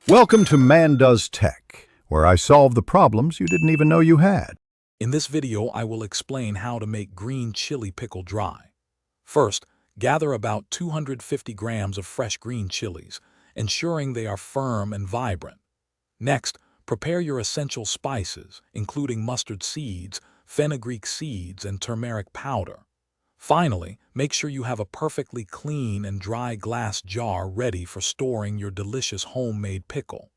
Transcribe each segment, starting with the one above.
Welcome to Man Does Tech, where I solve the problems you didn't even know you had. In this video, I will explain how to make green chili pickle dry. First, gather about 250 grams of fresh green chilies, ensuring they are firm and vibrant. Next, prepare your essential spices, including mustard seeds, fenugreek seeds, and turmeric powder. Finally, make sure you have a perfectly clean and dry glass jar ready for storing your delicious homemade pickle.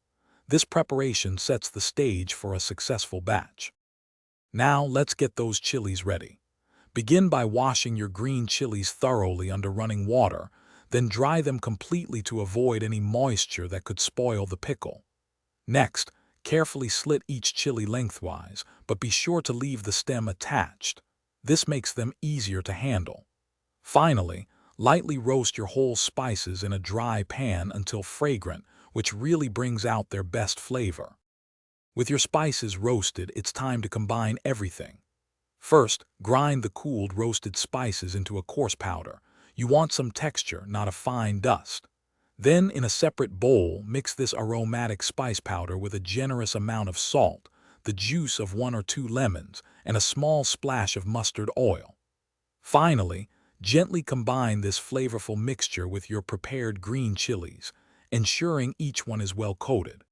This preparation sets the stage for a successful batch. Now, let's get those chilies ready. Begin by washing your green chilies thoroughly under running water, then dry them completely to avoid any moisture that could spoil the pickle. Next, carefully slit each chili lengthwise, but be sure to leave the stem attached. This makes them easier to handle. Finally, lightly roast your whole spices in a dry pan until fragrant, which really brings out their best flavor. With your spices roasted, it's time to combine everything. First, grind the cooled roasted spices into a coarse powder. You want some texture, not a fine dust. Then, in a separate bowl, mix this aromatic spice powder with a generous amount of salt, the juice of 1 or 2 lemons, and a small splash of mustard oil. Finally, gently combine this flavorful mixture with your prepared green chilies, ensuring each one is well coated.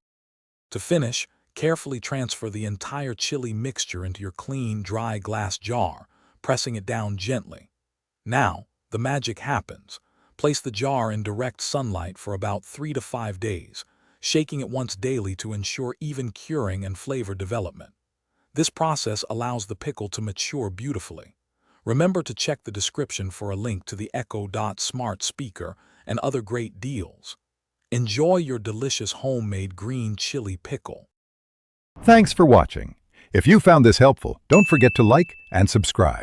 To finish, carefully transfer the entire chili mixture into your clean, dry glass jar, pressing it down gently. Now, the magic happens. Place the jar in direct sunlight for about 3 to 5 days, shaking it once daily to ensure even curing and flavor development. This process allows the pickle to mature beautifully. Remember to check the description for a link to the Echo Dot smart speaker and other great deals. Enjoy your delicious homemade green chili pickle. Thanks for watching. If you found this helpful, don't forget to like and subscribe.